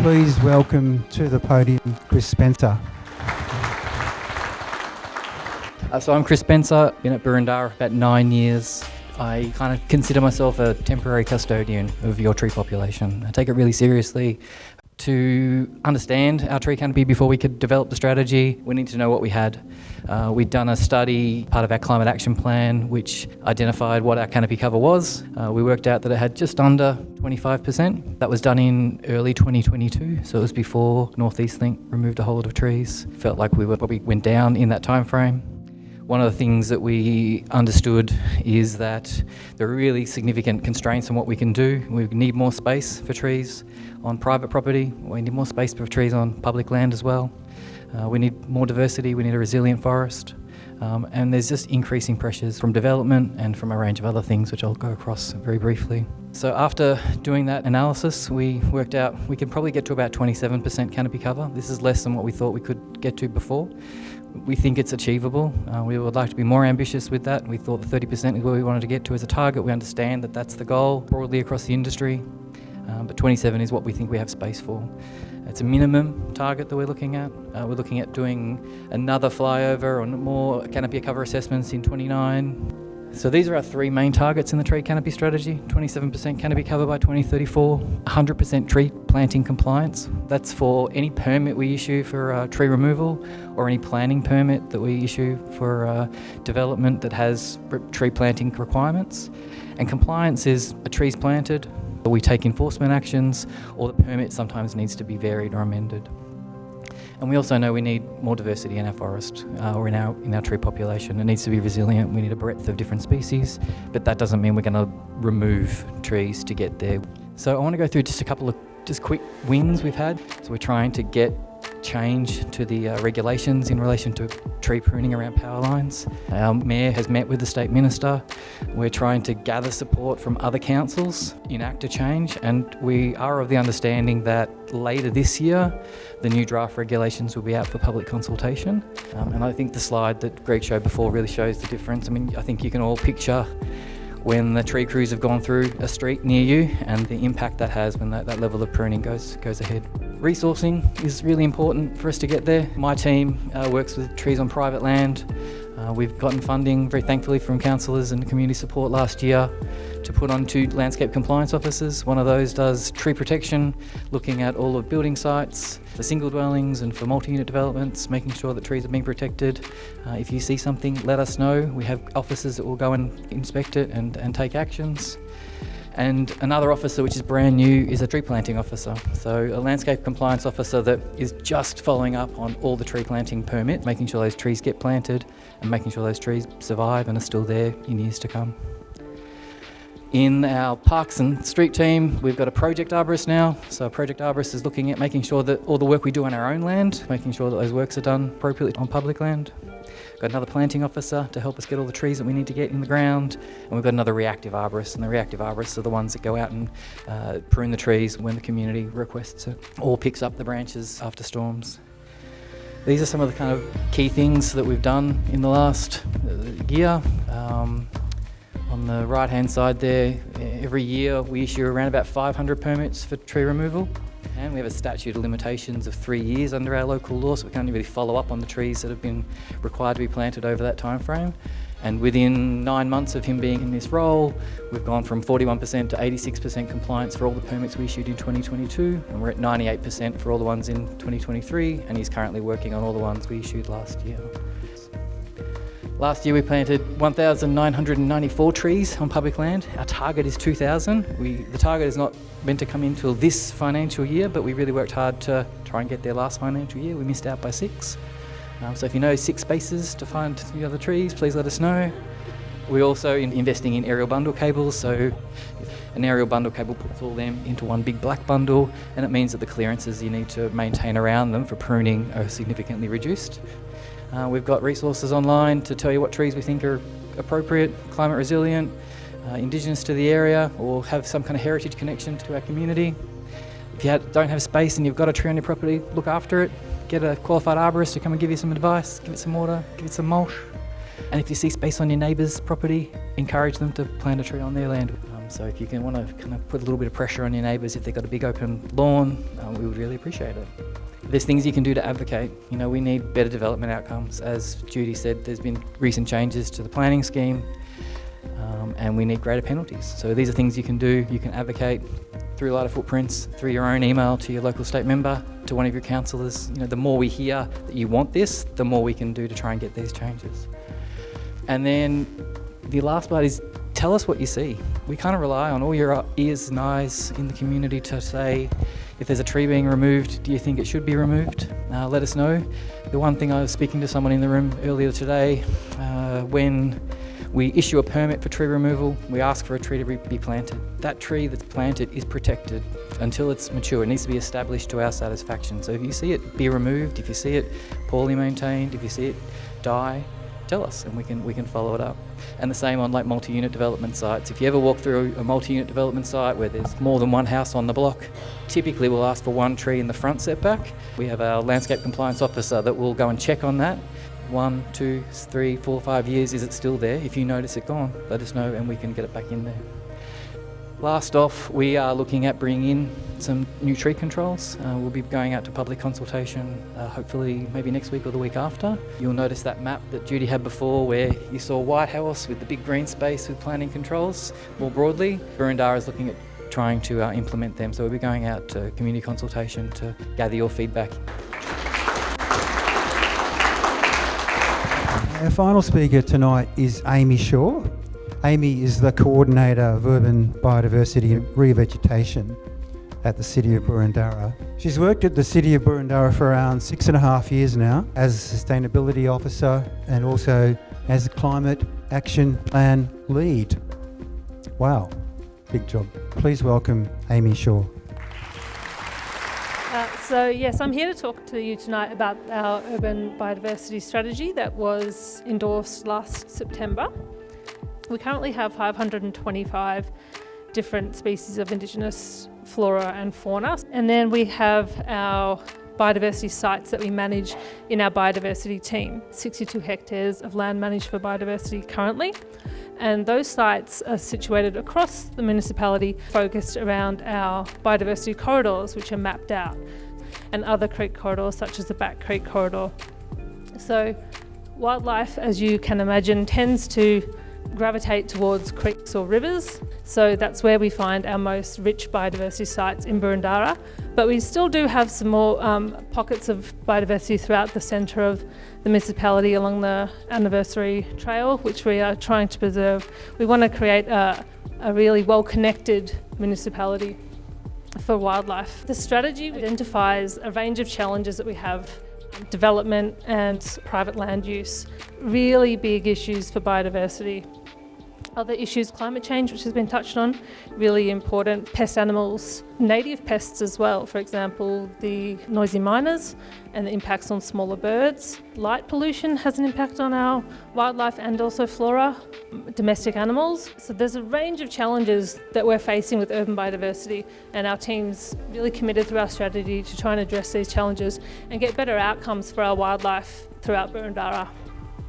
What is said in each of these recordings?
Please welcome to the podium Chris Spencer. So I'm Chris Spencer, been at Boroondara for about 9 years. I kind of consider myself a temporary custodian of your tree population. I take it really seriously. To understand our tree canopy before we could develop the strategy, we need to know what we had. We'd done a study, part of our climate action plan, which identified what our canopy cover was. We worked out that it had just under 25%. That was done in early 2022, so it was before North East Link removed a whole lot of trees. Felt like we probably went down in that time frame. One of the things that we understood is that there are really significant constraints on what we can do. We need more space for trees on private property. We need more space for trees on public land as well. We need more diversity. We need a resilient forest. And there's just increasing pressures from development and from a range of other things, which I'll go across very briefly. So after doing that analysis, we worked out we can probably get to about 27% canopy cover. This is less than what we thought we could get to before. We think it's achievable. We would like to be more ambitious with that. We thought the 30% is where we wanted to get to as a target. We understand that that's the goal broadly across the industry, but 27 is what we think we have space for. It's a minimum target that we're looking at. We're looking at doing another flyover or more canopy cover assessments in 29. So these are our three main targets in the tree canopy strategy: 27% canopy cover by 2034, 100% tree planting compliance. That's for any permit we issue for tree removal or any planning permit that we issue for development that has tree planting requirements. And compliance is a tree's planted, or we take enforcement actions, or the permit sometimes needs to be varied or amended. And we also know we need more diversity in our forest or in our tree population. It needs to be resilient. We need a breadth of different species, but that doesn't mean we're going to remove trees to get there. So I want to go through just a couple of quick wins we've had. So we're trying to get change to the regulations in relation to tree pruning around power lines. Our Mayor has met with the State Minister. We're trying to gather support from other councils, enact a change, and we are of the understanding that later this year the new draft regulations will be out for public consultation. And I think the slide that Greg showed before really shows the difference. I mean, I think you can all picture when the tree crews have gone through a street near you and the impact that has when that level of pruning goes ahead. Resourcing is really important for us to get there. My team works with trees on private land. We've gotten funding, very thankfully, from councillors and community support last year to put on 2 landscape compliance officers. One of those does tree protection, looking at all of building sites, for single dwellings and for multi-unit developments, making sure that trees are being protected. If you see something, let us know. We have officers that will go and inspect it and take actions. And another officer, which is brand new, is a tree planting officer. So a landscape compliance officer that is just following up on all the tree planting permit, making sure those trees get planted and making sure those trees survive and are still there in years to come. In our parks and street team, we've got a project arborist now. So a project arborist is looking at making sure that all the work we do on our own land, making sure that those works are done appropriately on public land. Got another planting officer to help us get all the trees that we need to get in the ground, and we've got another reactive arborist, and the reactive arborists are the ones that go out and prune the trees when the community requests it, or picks up the branches after storms. These are some of the kind of key things that we've done in the last year. On the right hand side there, every year we issue around about 500 permits for tree removal. And we have a statute of limitations of 3 years under our local law, so we can't really follow up on the trees that have been required to be planted over that time frame. And within 9 months of him being in this role, we've gone from 41% to 86% compliance for all the permits we issued in 2022, and we're at 98% for all the ones in 2023, and he's currently working on all the ones we issued last year. Last year we planted 1,994 trees on public land. Our target is 2,000. The target is not meant to come in till this financial year, but we really worked hard to try and get there last financial year. We missed out by 6. So if you know 6 spaces to find the other trees, please let us know. We're also investing in aerial bundle cables, so an aerial bundle cable puts all them into one big black bundle, and it means that the clearances you need to maintain around them for pruning are significantly reduced. We've got resources online to tell you what trees we think are appropriate, climate resilient, indigenous to the area, or have some kind of heritage connection to our community. If you don't have space and you've got a tree on your property, look after it. Get a qualified arborist to come and give you some advice, give it some water, give it some mulch. And if you see space on your neighbour's property, encourage them to plant a tree on their land. So if you can want to kind of put a little bit of pressure on your neighbours if they've got a big open lawn, we would really appreciate it. There's things you can do to advocate. You know, we need better development outcomes. As Judy said, there's been recent changes to the planning scheme, and we need greater penalties. So these are things you can do. You can advocate through lighter footprints, through your own email to your local state member, to one of your councillors. You know, the more we hear that you want this, the more we can do to try and get these changes. And then the last part is tell us what you see. We kind of rely on all your ears and eyes in the community to say, if there's a tree being removed, do you think it should be removed? Let us know. The one thing, I was speaking to someone in the room earlier today, when we issue a permit for tree removal, we ask for a tree to be planted. That tree that's planted is protected until it's mature. It needs to be established to our satisfaction. So if you see it be removed, if you see it poorly maintained, if you see it die, tell us and we can follow it up. And the same on like multi-unit development sites. If you ever walk through a multi-unit development site where there's more than one house on the block, typically we'll ask for one tree in the front setback. We have our landscape compliance officer that will go and check on that. 1, 2, 3, 4, 5 years, is it still there? If you notice it gone, let us know and we can get it back in there. Last off, we are looking at bringing in some new tree controls. We'll be going out to public consultation, hopefully maybe next week or the week after. You'll notice that map that Judy had before where you saw White House with the big green space with planning controls. More broadly, Boroondara is looking at trying to implement them. So we'll be going out to community consultation to gather your feedback. Our final speaker tonight is Amy Shaw. Amy is the Coordinator of Urban Biodiversity and Revegetation at the City of Boroondara. She's worked at the City of Boroondara for around 6.5 years now as a Sustainability Officer and also as a Climate Action Plan Lead. Wow, big job. Please welcome Amy Shaw. Yes, I'm here to talk to you tonight about our Urban Biodiversity Strategy that was endorsed last September. We currently have 525 different species of indigenous flora and fauna. And then we have our biodiversity sites that we manage in our biodiversity team. 62 hectares of land managed for biodiversity currently. And those sites are situated across the municipality, focused around our biodiversity corridors, which are mapped out, and other creek corridors such as the Back Creek corridor. So wildlife, as you can imagine, tends to gravitate towards creeks or rivers. So that's where we find our most rich biodiversity sites in Boroondara. But we still do have some more pockets of biodiversity throughout the centre of the municipality along the Anniversary Trail, which we are trying to preserve. We want to create a really well-connected municipality for wildlife. The strategy identifies a range of challenges that we have: development and private land use, really big issues for biodiversity. Other issues, climate change, which has been touched on, really important. Pest animals, native pests as well, for example, the noisy miners and the impacts on smaller birds. Light pollution has an impact on our wildlife and also flora, domestic animals. So there's a range of challenges that we're facing with urban biodiversity, and our team's really committed through our strategy to try and address these challenges and get better outcomes for our wildlife throughout Boroondara.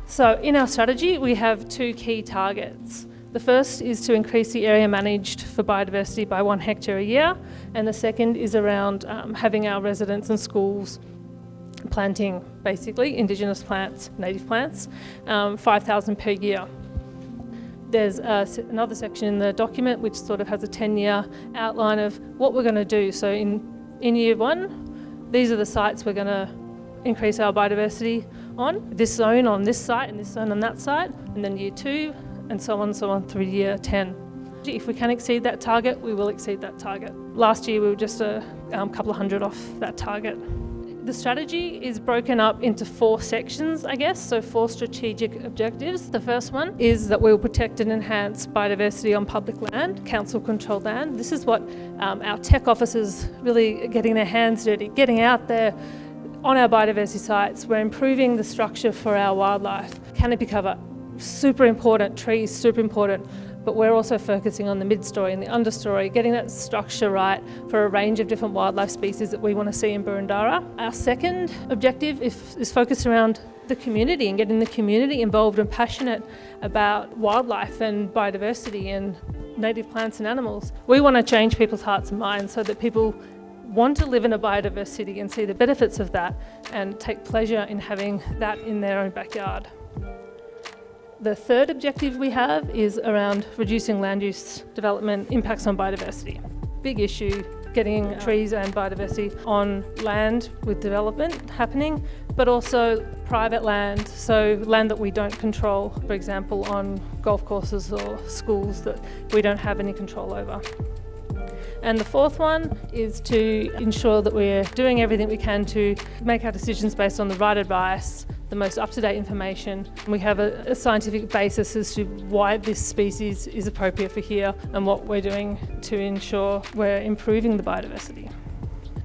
So in our strategy, we have 2 key targets. The first is to increase the area managed for biodiversity by 1 hectare a year, and the second is around having our residents and schools planting, basically, indigenous plants, native plants, 5,000 per year. There's another section in the document which sort of has a 10-year outline of what we're going to do. So in year 1, these are the sites we're going to increase our biodiversity on. This zone on this site and this zone on that site, and then year 2, and so on through year 10. If we can exceed that target, we will exceed that target. Last year we were just a couple of hundred off that target. The strategy is broken up into 4 sections, I guess, so 4 strategic objectives. The first one is that we will protect and enhance biodiversity on public land, council-controlled land. This is what our tech officers really getting their hands dirty, getting out there on our biodiversity sites. We're improving the structure for our wildlife. Canopy cover, super important, trees, super important, but we're also focusing on the mid-story and the understory, getting that structure right for a range of different wildlife species that we want to see in Boroondara. Our second objective is focused around the community and getting the community involved and passionate about wildlife and biodiversity and native plants and animals. We want to change people's hearts and minds so that people want to live in a biodiverse city and see the benefits of that and take pleasure in having that in their own backyard. The third objective we have is around reducing land use development impacts on biodiversity. Big issue, getting trees and biodiversity on land with development happening, but also private land, so land that we don't control, for example, on golf courses or schools that we don't have any control over. And the fourth one is to ensure that we're doing everything we can to make our decisions based on the right advice, the most up-to-date information. We have a scientific basis as to why this species is appropriate for here and what we're doing to ensure we're improving the biodiversity.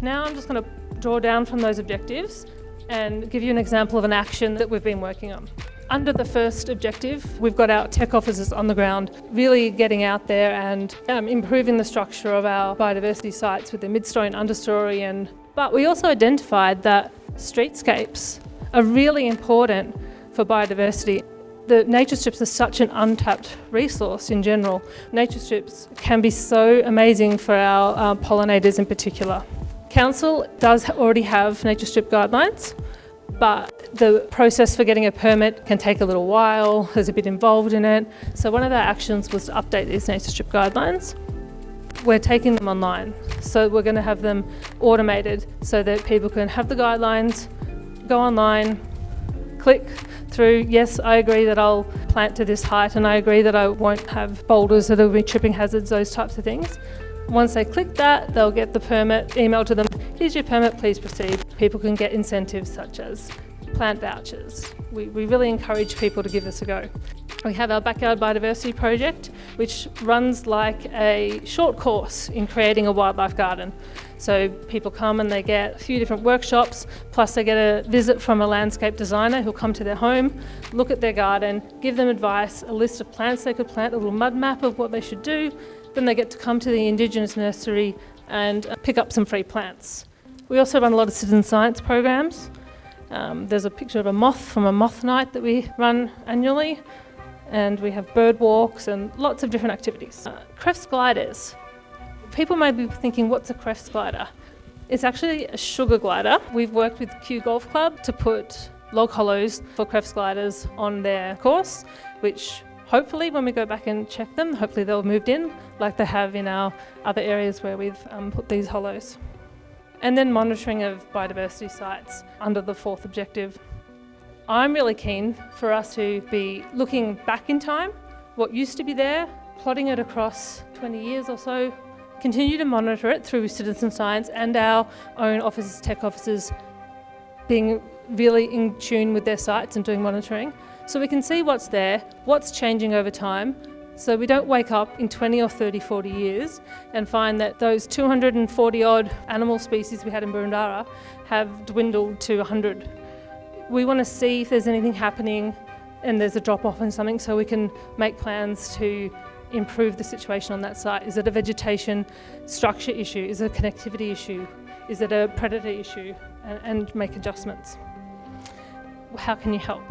Now I'm just going to draw down from those objectives and give you an example of an action that we've been working on. Under the first objective, we've got our tech officers on the ground, really getting out there and improving the structure of our biodiversity sites with the mid-story and understory. But we also identified that streetscapes are really important for biodiversity. The nature strips are such an untapped resource in general. Nature strips can be so amazing for our pollinators in particular. Council does already have nature strip guidelines, but the process for getting a permit can take a little while. There's a bit involved in it. So one of our actions was to update these nature strip guidelines. We're taking them online. So we're going to have them automated so that people can have the guidelines, go online, click through, yes, I agree that I'll plant to this height and I agree that I won't have boulders that will be tripping hazards, those types of things. Once they click that, they'll get the permit emailed to them. Here's your permit, please proceed. People can get incentives such as plant vouchers. We really encourage people to give this a go. We have our Backyard Biodiversity Project, which runs like a short course in creating a wildlife garden. So people come and they get a few different workshops, plus they get a visit from a landscape designer who'll come to their home, look at their garden, give them advice, a list of plants they could plant, a little mud map of what they should do. Then they get to come to the indigenous nursery and pick up some free plants. We also run a lot of citizen science programs. There's a picture of a moth from a moth night that we run annually, and we have bird walks and lots of different activities. Kraft gliders. People may be thinking, what's a Kraft glider? It's actually a sugar glider. We've worked with Kew Golf Club to put log hollows for Kraft gliders on their course, which hopefully when we go back and check them, hopefully they'll have moved in like they have in our other areas where we've put these hollows. And then monitoring of biodiversity sites under the fourth objective. I'm really keen for us to be looking back in time, what used to be there, plotting it across 20 years or so, continue to monitor it through citizen science and our own officers, tech officers being really in tune with their sites and doing monitoring, so we can see what's there, what's changing over time, so we don't wake up in 20 or 30, 40 years and find that those 240 odd animal species we had in Boroondara have dwindled to 100. We want to see if there's anything happening and there's a drop off in something so we can make plans to improve the situation on that site. Is it a vegetation structure issue? Is it a connectivity issue? Is it a predator issue? And make adjustments. How can you help?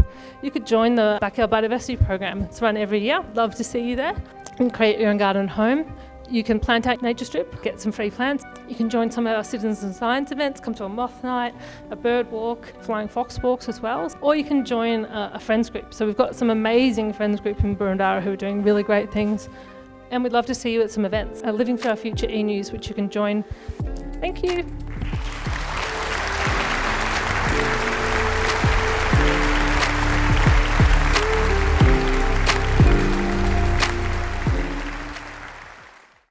You could join the Backyard Biodiversity Program. It's run every year. Love to see you there. And create your own garden at home. You can plant out nature strip, get some free plants. You can join some of our citizen science events, come to a moth night, a bird walk, flying fox walks as well. Or you can join a friends group. So we've got some amazing friends group in Boroondara who are doing really great things. And we'd love to see you at some events. Living for Our Future e-news, which you can join. Thank you.